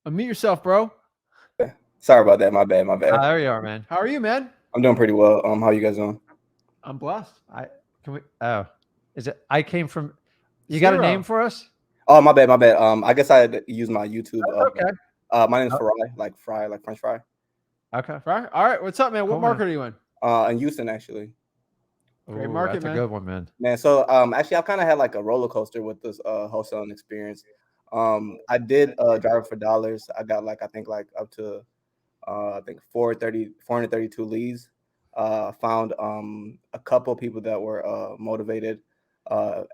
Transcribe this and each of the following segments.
Unmute yourself, bro. Sorry about that. My bad. My bad. There you are, man. How are you, man? I'm doing pretty well. How you guys doing? I'm blessed. Is it? I came from. You got a name for us? Oh, my bad. My bad. I guess I had to use my YouTube. That's okay. My name's Fry, like French fry. Okay. Fry. All right. What's up, man? What market are you in? In Houston, actually. Great market, that's man. a good one, man. Man, so actually, I've kind of had like a roller coaster with this wholesaling experience. I did drive for dollars. I got I think up to I think 432 leads. Found a couple people that were motivated.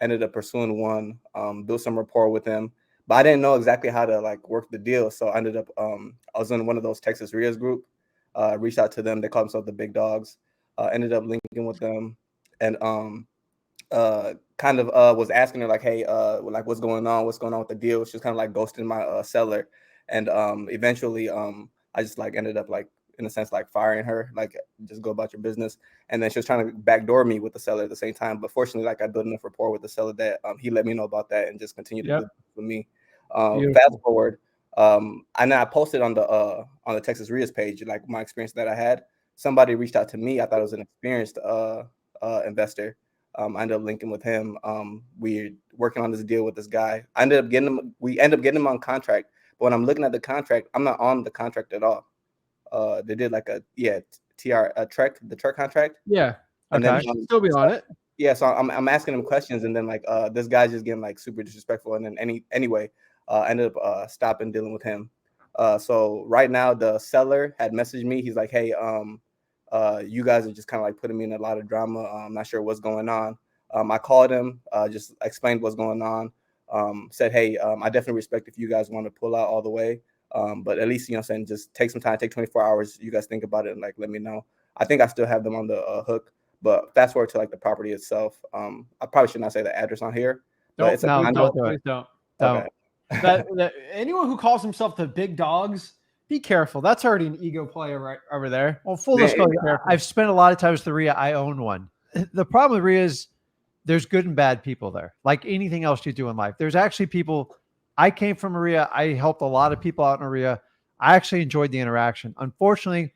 Ended up pursuing one. Built some rapport with them, but I didn't know exactly how to work the deal. So I ended up I was in one of those Texas Rias group. Reached out to them. They call themselves the Big Dogs. Ended up linking with them, and kind of was asking her like, hey, what's going on with the deal. She was kind of like ghosting my seller, and eventually I just ended up in a sense firing her, just go about your business. And then she was trying to backdoor me with the seller at the same time, but fortunately I built enough rapport with the seller that he let me know about that and just continued to do it with me. Fast forward, I posted on the Texas Rias page my experience that I had. Somebody reached out to me. I thought it was an experienced investor. I ended up linking with him. We're working on this deal with this guy. We ended up getting him on contract. But when I'm looking at the contract, I'm not on the contract at all. They did the truck contract. Yeah. And okay. then Still be on it. Yeah. So I'm asking him questions, and then this guy's just getting super disrespectful. And then anyway, ended up stopping dealing with him. So right now the seller had messaged me. He's like, hey, you guys are just kind of putting me in a lot of drama. I'm not sure what's going on. I called him, just explained what's going on. Said, hey, I definitely respect if you guys want to pull out all the way. But at least, you know what I'm saying, just take some time, take 24 hours. You guys think about it and let me know. I think I still have them on the hook, but fast forward to the property itself. I probably should not say the address on here. Don't It's do it. Please don't. Okay. Anyone who calls himself the Big Dogs, be careful. That's already an ego player right over there. Well, full disclosure, I've spent a lot of time with the RIA. I own one. The problem with RIA is there's good and bad people there. Like anything else you do in life, there's actually people. I came from RIA. I helped a lot of people out in RIA. I actually enjoyed the interaction. Unfortunately,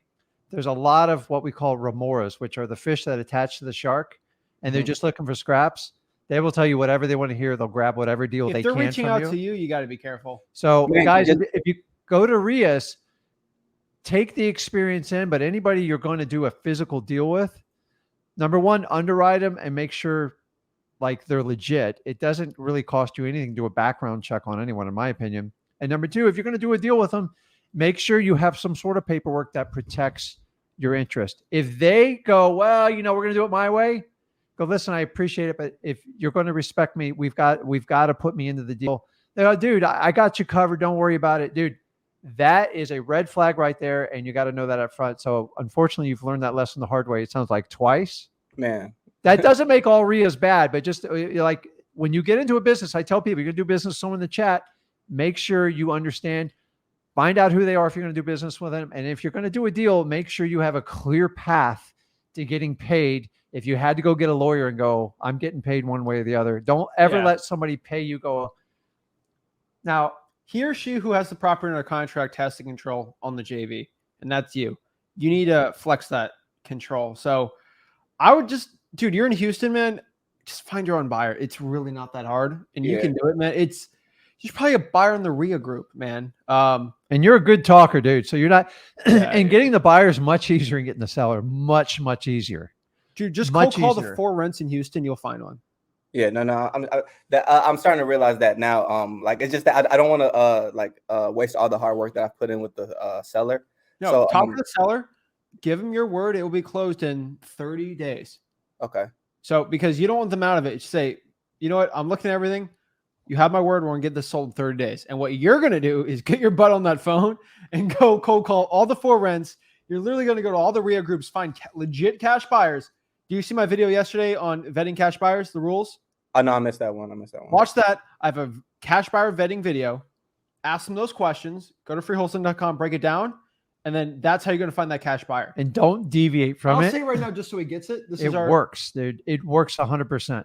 there's a lot of what we call remoras, which are the fish that attach to the shark, and they're just looking for scraps. They will tell you whatever they want to hear. They'll grab whatever deal they can from you. If they're reaching out to you, you got to be careful. So, guys, if you go to RIAs, take the experience in, but anybody you're going to do a physical deal with, number one, underwrite them and make sure they're legit. It doesn't really cost you anything to do a background check on anyone, in my opinion. And number two, if you're going to do a deal with them, make sure you have some sort of paperwork that protects your interest. If they go, well, we're going to do it my way, go, listen, I appreciate it, but if you're going to respect me, we've got to put me into the deal. They go, dude, I got you covered. Don't worry about it, dude. That is a red flag right there, and you got to know that up front. So unfortunately, you've learned that lesson the hard way. It sounds like twice. Man. That doesn't make all RIAs bad, but just when you get into a business, I tell people you're going to do business with someone in the chat, make sure you understand, find out who they are if you're going to do business with them. And if you're going to do a deal, make sure you have a clear path to getting paid. If you had to go get a lawyer and go, I'm getting paid one way or the other, don't ever let somebody pay you go. Now, he or she who has the property under contract has the control on the JV, and that's you. You need to flex that control. So I would just, dude, you're in Houston, man. Just find your own buyer. It's really not that hard, and you can do it, man. You're probably a buyer in the RIA group, man. And you're a good talker, dude. So you're not, and getting the buyer is much easier than getting the seller. Much, much easier. Dude, just call the 4 rents in Houston. You'll find one. Yeah, no. I'm starting to realize that now. It's just that I don't want to waste all the hard work that I've put in with the seller. No, so, talk to the seller. Give them your word. It will be closed in 30 days. Okay. So because you don't want them out of it, just say, you know what? I'm looking at everything. You have my word. We're going to get this sold in 30 days. And what you're going to do is get your butt on that phone and go cold call all the 4 rents. You're literally going to go to all the RIA groups, find legit cash buyers. Do you see my video yesterday on vetting cash buyers, the rules? Oh, no, I missed that one. Watch that. I have a cash buyer vetting video. Ask them those questions. Go to freewholesaling.com, break it down. And then that's how you're going to find that cash buyer. And don't deviate from it. I'll say right now, just so he gets it. It works, dude. It works 100%.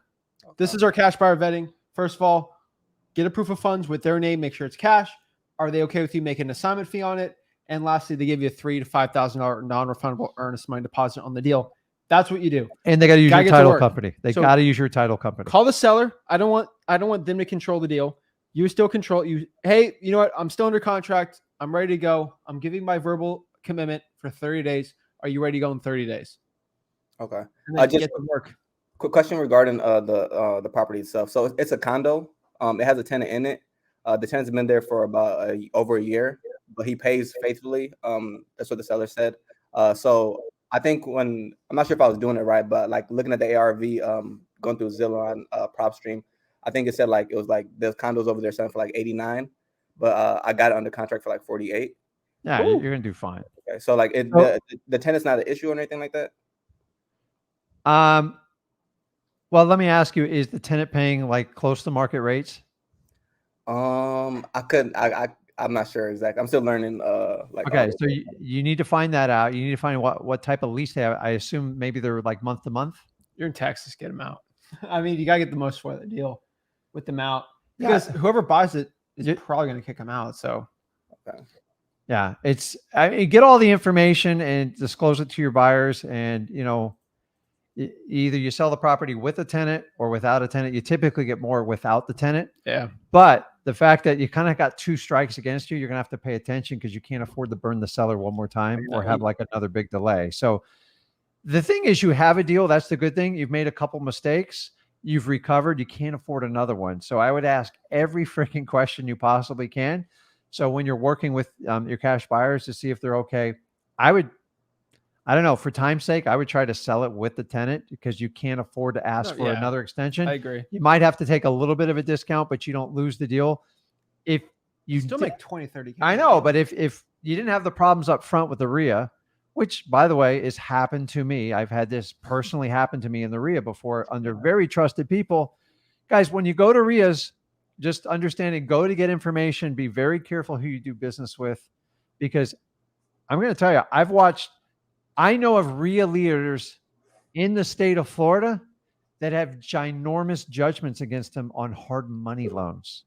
This is our cash buyer vetting. First of all, get a proof of funds with their name. Make sure it's cash. Are they okay with you making an assignment fee on it? And lastly, they give you a $3,000 to $5,000 non-refundable earnest money deposit on the deal. That's what you do. And they got to use Gotta your get to title work. company. They So got to use your title company. Call the seller. I don't want them to control the deal. You still control you. Hey, you know what? I'm still under contract. I'm ready to go. I'm giving my verbal commitment for 30 days. Are you ready to go in 30 days? Okay. And then Just get to work. quick question regarding the property itself. So it's a condo. It has a tenant in it. The tenant's been there for about over a year, but he pays faithfully. That's what the seller said. So I think when I'm not sure if I was doing it right, but like looking at the ARV, going through Zillow on PropStream, I think it said like it was like there's condos over there selling for like 89, but I got it under contract for like 48. Yeah, Ooh. you're gonna do fine. Okay, so like the tenant's not an issue or anything like that. Well, let me ask you: is the tenant paying like close to market rates? I couldn't. I'm not sure exactly. I'm still learning. Like Okay, so you need to find that out. You need to find what type of lease they have. I assume maybe they're like month to month. You're in Texas. Get them out. I mean, you gotta get the most for the deal with them out Yeah. because whoever buys it is probably gonna kick them out. So okay. Yeah, I mean, get all the information and disclose it to your buyers. And either you sell the property with a tenant or without a tenant. You typically get more without the tenant. yeah, But the fact that you kind of got two strikes against you, you're gonna have to pay attention because you can't afford to burn the seller one more time or have like another big delay. So the thing is, you have a deal. That's the good thing. You've made a couple mistakes. You've recovered. You can't afford another one. So I would ask every freaking question you possibly can. So when you're working with your cash buyers to see if they're okay, I don't know, for time's sake, I would try to sell it with the tenant because you can't afford to ask for another extension. I agree. You might have to take a little bit of a discount, but you don't lose the deal. If you still make 20, 30. I know, but if you didn't have the problems up front with the RIA, which by the way is happened to me. I've had this personally happen to me in the RIA before under very trusted people. Guys, when you go to RIAs, just understanding, go to get information, be very careful who you do business with, because I'm going to tell you, I know of RIA leaders in the state of Florida that have ginormous judgments against them on hard money loans.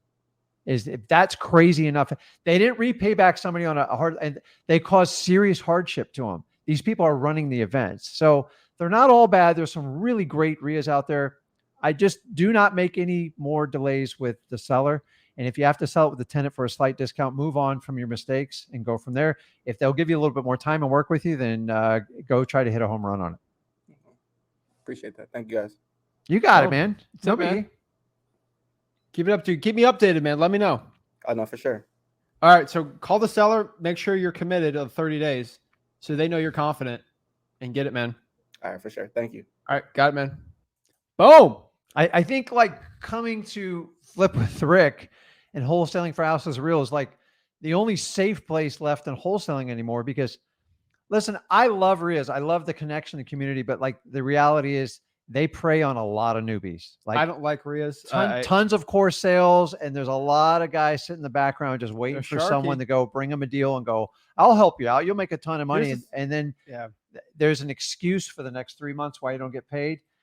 If that's crazy enough, they didn't repay back somebody on a hard, and they caused serious hardship to them. These people are running the events. So they're not all bad. There's some really great RIAs out there. I just do not make any more delays with the seller. And if you have to sell it with the tenant for a slight discount, move on from your mistakes and go from there. If they'll give you a little bit more time and work with you, then go try to hit a home run on it. Appreciate that. Thank you, guys. You got it, man. It's no man. biggie. Keep it up to keep me updated, man. Let me know. I know for sure. All right, so call the seller. Make sure you're committed of 30 days, so they know you're confident, and get it, man. All right, for sure. Thank you. All right, got it, man. Boom. I think like coming to Flip with Rick and wholesaling for houses real is like the only safe place left in wholesaling anymore. Because listen, I love RIAs. I love the connection, the community, but like the reality is they prey on a lot of newbies. Like I don't like RIAs. Tons of course sales. And there's a lot of guys sitting in the background just waiting for someone to go bring them a deal and go, I'll help you out. You'll make a ton of money. And then there's an excuse for the next 3 months why you don't get paid.